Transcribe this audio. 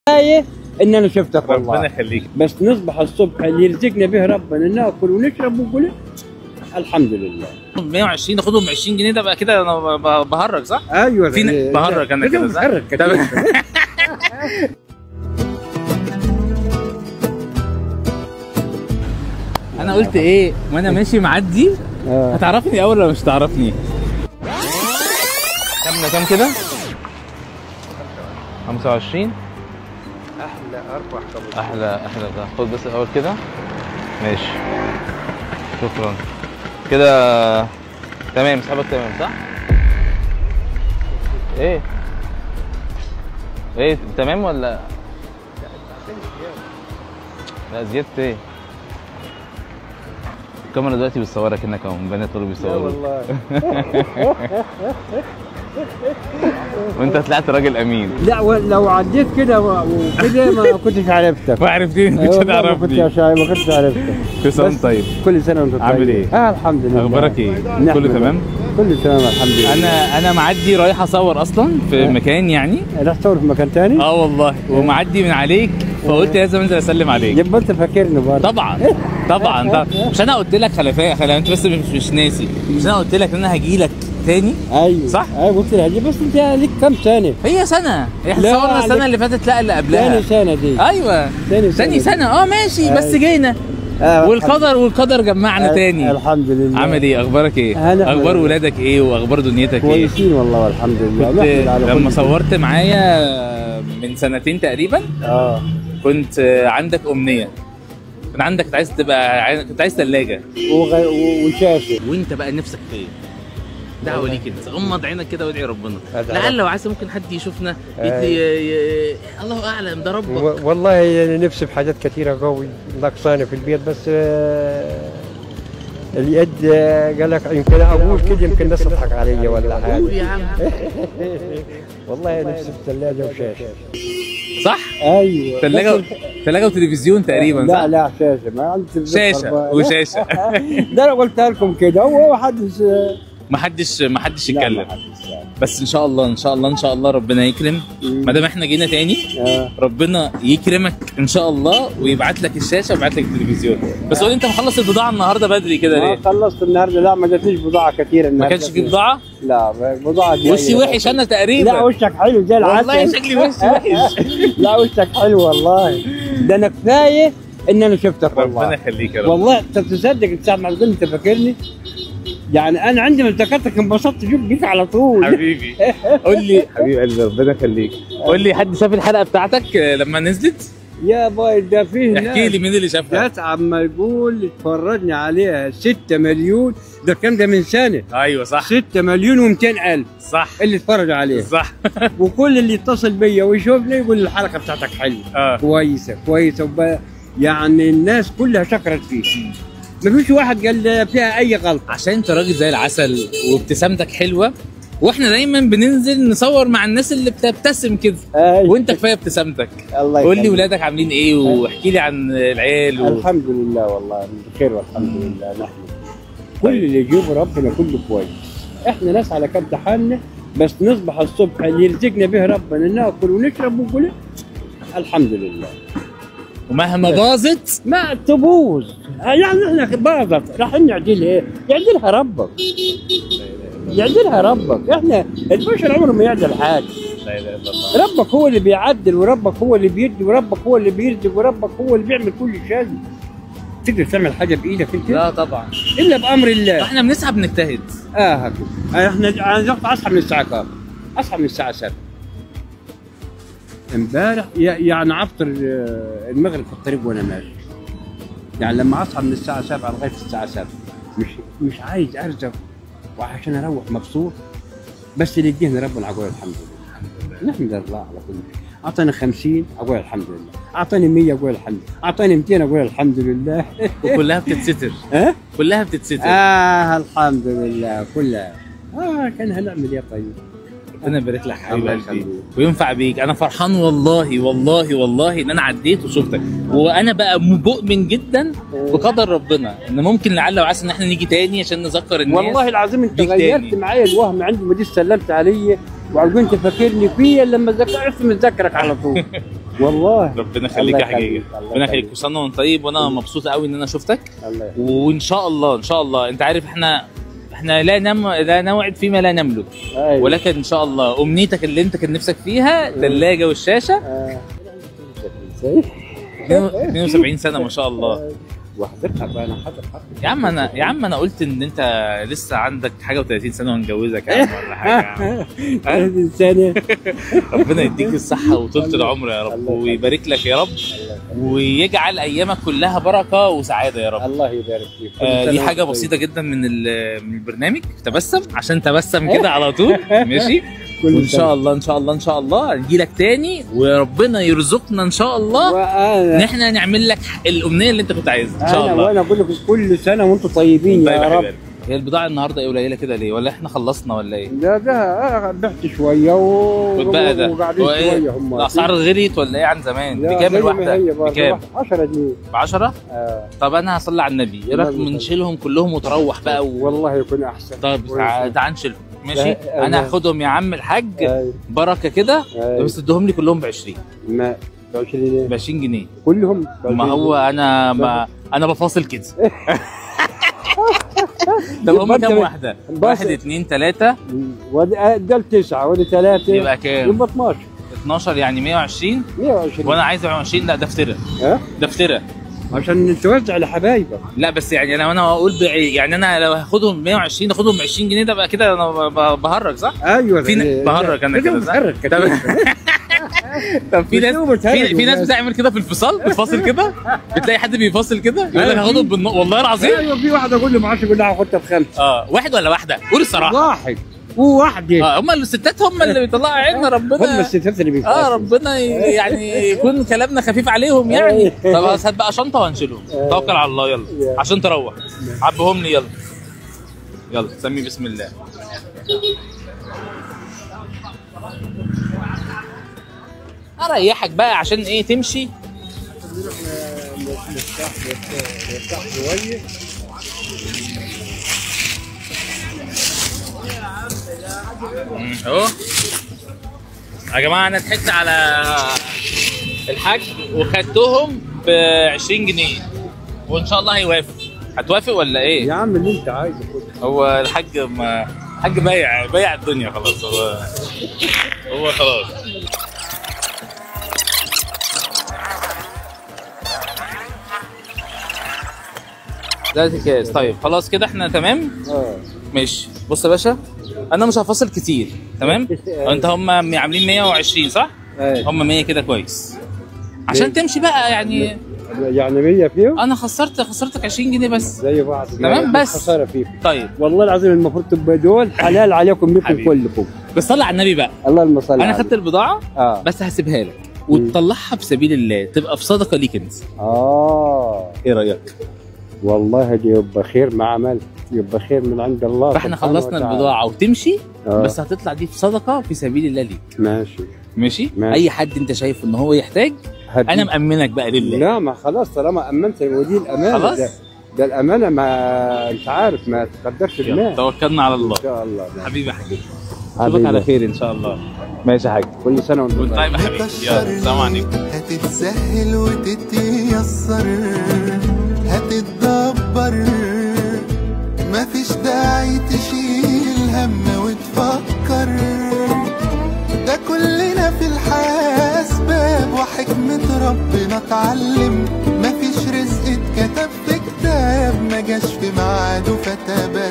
كفايه ان انا شفتك والله. ربنا يخليك. بس نصبح الصبح اللي يرزقنا به ربنا ناكل ونشرب ونقول الحمد لله. 120 ناخدهم 20 جنيه ده بقى كده انا بهرج صح؟ ايوه في بهرج انا كده صح؟ بهرج كتير. انا قلت ايه وانا ماشي معدي هتعرفني اول ولا مش هتعرفني؟ كام كده؟ 25 احلى اربع خبز. احلى ده خد بس الاول كده ماشي شكرا كده تمام. حسابك تمام صح؟ ايه تمام ولا لا زيادة ايه؟ الكاميرا دلوقتي بتصورك انك اهو بنات دول بيصوروا. لا والله. وانت طلعت راجل امين. لا لو عديت كده وكده ما كنتش عرفتك. ما عرفتني مش هتعرفني. ما كنتش عرفتك. كل سنه وانت طيب. كل سنه وانت طيب. عامل ايه؟ الحمد لله. اخبارك ايه؟ كله تمام؟ كله تمام الحمد لله. انا معدي رايح اصور اصلا في مكان يعني. راح تصور في مكان ثاني؟ والله ومعدي من عليك فقلت لازم انزل اسلم عليك. يبقى انت فاكرني برضه. طبعا مش انا قلت لك خلي انت بس مش ناسي. مش انا قلت لك ان انا هجي لك تاني؟ ايوه صح؟ ايوه قلت لها بس انت ليك كام سنه؟ هي سنه. احنا صورنا السنه اللي فاتت لا اللي قبلها. ثاني سنه دي. ايوه ثاني سنه ماشي. بس جينا والقدر جمعنا تاني. الحمد لله. عامل ايه؟ اخبارك ايه؟ اخبار ولادك ايه واخبار دنيتك ايه؟ كويسين والله والحمد لله. كنت لما صورت معايا من سنتين تقريبا كنت عندك امنيه. كان عندك كنت عايز ثلاجه وشاشه. وانت بقى نفسك في ايه؟ دعوه ليك انت. غمض عينك كده وادعي ربنا لعل وعسى ممكن حد يشوفنا الله اعلم ده ربك. والله يعني نفسي في حاجات كثيره قوي ناقصاني في البيت بس اليد قال لك يمكن اقول كده يمكن الناس تضحك علي ولا حاجه. قول يا عم. والله نفسي في ثلاجه وشاشه. صح؟ ايوه ثلاجه وتلفزيون تقريبا صح؟ لا شاشه ما عندي شاشه وشاشه. ده انا قلتها لكم كده هو ما حدش يتكلم. بس ان شاء الله ربنا يكرم. ما دام احنا جينا تاني ربنا يكرمك ان شاء الله ويبعت لك الشاشه ويبعت لك التلفزيون. بس قول انت مخلص البضاعه النهارده بدري كده ليه؟ خلصت النهارده. لا ما جاتليش بضاعه كتير النهارده. ما كانش في بضاعه؟ لا بضاعه جايه. وشي وحش انا تقريبا. لا وشك حلو زي العسل. والله شكلي وشي وحش. لا وشك حلو والله. ده انا كفايه ان انا شفتك والله. ربنا يخليك يا رب. والله انت تصدق انت ساعه ما قلت انت فاكرني؟ يعني انا عندما افتكرتك انبسطت شوف بيك على طول. حبيبي قول لي حبيب قلبي ربنا يخليك. قول لي حد شاف الحلقه بتاعتك لما نزلت؟ يا باي ده فيه احكي لي مين اللي شافها؟ ناس عم يقول اتفرجني عليها 6 مليون. ده الكلام ده من سنه. ايوه صح. 6 مليون و200 الف صح اللي اتفرجوا عليها صح. وكل اللي يتصل بيا ويشوفني يقول الحلقه بتاعتك حلوه كويسه يعني الناس كلها شكرت فيك. مفيش واحد قال فيها اي غلط. عشان انت راجل زي العسل وابتسامتك حلوه واحنا دايما بننزل نصور مع الناس اللي بتبتسم كده. وانت كفايه ابتسامتك. الله قول لي ولادك عاملين ايه واحكي لي عن العيال الحمد لله والله بخير والحمد لله. نحن كل اللي يجيبه ربنا كله كويس. احنا ناس على قد حالنا بس نصبح الصبح اللي يرزقنا به ربنا ناكل ونشرب ونقول الحمد لله. ومهما باظت ما تبوظ يعني احنا باظت راح نعدلها ايه؟ يعدلها ربك. احنا البشر عمرهم ما يعدل حاجه. لا اله الا الله. ربك هو اللي بيعدل وربك هو اللي بيدي وربك هو اللي بيرزق وربك هو اللي بيعمل كل شيء. تقدر تعمل حاجه بايدك انت؟ لا طبعا الا بامر الله. احنا بنسعى بنجتهد. هكذا. انا اصحى من الساعه كام؟ اصحى من الساعه 7 امبارح يعني افطر المغرب في الطريق وانا ماشي. يعني لما اصحى من الساعه 7 لغايه الساعه 7 مش عايز ارزق وعشان اروح مبسوط بس اللي يديني ربنا اقول الحمد لله. نحمد الله على كل شيء. اعطاني 50 اقول الحمد لله. اعطاني 100 اقول الحمد لله. اعطاني 200 اقول الحمد لله. وكلها بتتستر. كلها بتتستر. الحمد لله كلها. كان هنعمل ايه طيب؟ ربنا يبارك لك حبيب قلبي وينفع بيك. انا فرحان والله ان انا عديت وشفتك. وانا بقى مؤمن جدا بقدر ربنا ان ممكن لعل وعسى ان احنا نيجي تاني عشان نذكر الناس. والله العظيم انت غيرت معايا الوهم. عندي ما سلمت علي وعقول انت فاكرني فيا لما عرفت متذكرك على طول. والله ربنا يخليك يا حجيجه، ربنا يخليك، كل سنه وانت طيب، وانا مبسوط قوي ان انا شفتك. الله يخليك. وان شاء الله ان شاء الله، انت عارف احنا لا نوعد فيما لا نملك. أيوة. ولكن ان شاء الله امنيتك اللي انت كان نفسك فيها ثلاجه والشاشه. 72 سنه ما شاء الله. وحضرتك بقى انا حاضر يا عم انا قلت ان انت لسه عندك حاجه و30 سنه ونجوزك يا عم ولا حاجه. 30 سنه. ربنا يديك الصحه وطولة العمر يا رب، ويبارك لك يا رب، ويجعل ايامك كلها بركه وسعاده يا رب. الله يبارك فيك. دي حاجه بسيطه جدا من البرنامج، تبسم عشان تبسم كده على طول. ماشي. وان شاء الله ان شاء الله ان شاء الله نجي لك تاني، وربنا يرزقنا ان شاء الله ان احنا نعمل لك الامنيه اللي انت كنت عايزها ان شاء الله. وانا بقول لكم كل سنه وانتم طيبين يا رب. هي البضاعه النهارده ايه قليله كده ليه؟ ولا احنا خلصنا ولا ايه؟ ده بعت شويه وبقى ده وقاعدين شويه هم. الاسعار غليت ولا ايه عن زمان؟ بكام الواحده؟ بكام؟ 10 جنيه. ب 10؟ طب انا هصلي على النبي، ايه رايك نشيلهم كلهم وتروح بقى والله يكون احسن. طب تعال نشيلهم. ماشي. انا هاخدهم يا عم الحاج بركه كده، بس ادهم لي كلهم ب 20. ما ب 20 جنيه؟ ب 20 جنيه كلهم. ما هو انا بفاصل كده. طب هم كام واحده؟ 1 2 3 ده 9 وده 3 يبقى كام؟ يبقى 12. 12 يعني 120. وانا عايز 120. لا ده افتراء. ده افتراء عشان توزع لحبايبك. لا بس يعني انا اقول يعني انا لو هاخدهم 120 اخدهم 20 جنيه، ده بقى كده انا بهرج صح؟ ايوه بهرج انا كده صح؟ طب في ناس بتعمل كده في الفصل كده، بتلاقي حد بيفصل كده يقول لك هاخدهم والله العظيم. ايوه في واحد اقول له ما اعرفش، يقول لها هاخدها ب5. واحد ولا واحده؟ قول الصراحه. واحد وواحده. هم الستات هم اللي بيطلعوا عيننا. ربنا هم الستات اللي بيفصلوا. ربنا يعني يكون كلامنا خفيف عليهم يعني. طب هات بقى شنطه وهنشيلهم. توكل على الله يلا عشان تروح. عبهم لي يلا يلا، سمي بسم الله. اريحك بقى عشان ايه تمشي. نرتاح شويه. اهو يا جماعه، انا ضحكت على الحاج وخدتهم ب 20 جنيه، وان شاء الله هيوافق. هتوافق ولا ايه؟ يا عم اللي انت عايزه كله. هو الحاج بايع الدنيا خلاص. هو خلاص. ده كاس. طيب خلاص كده احنا تمام. ماشي. بص يا باشا، انا مش هفاصل كتير تمام. انت هم عاملين 120 صح؟ هم 100 كده كويس عشان تمشي بقى يعني 100 فيهم. انا خسرتك 20 جنيه بس زي بعض تمام. بس خساره فيكم. طيب والله العظيم المفروض تبقى دول حلال عليكم لكم كلكم. بس صلي على النبي بقى. اللهم صل. انا خدت البضاعه بس هسيبها لك وتطلعها في سبيل الله، تبقى في صدقه ليك انت. ايه رايك؟ والله دي يبقى خير ما عملت، يبقى خير من عند الله. فاحنا خلصنا البضاعه وتمشي. بس هتطلع دي في صدقه في سبيل الله ليك. ماشي. اي حد انت شايف ان هو يحتاج انا مأمنك بقى لله. لا ما خلاص طالما امنت، ودي الامانه. خلاص ده الامانه، ما انت عارف ما تقدرش المال. توكلنا على الله ان شاء الله. حبيبي يا حبيبي، اشوفك على خير ان شاء الله. ماشي يا حاج، كل سنه وانت طيب يا حبيبي. يلا السلام عليكم. هتتسهل وتتيسر، هتتدبر، مفيش داعي تشيل هم وتفكر. ده كلنا في الحياة أسباب، وحكمة ربنا اتعلم. مفيش رزق اتكتب في كتاب ما جاش في ميعاده فتبان.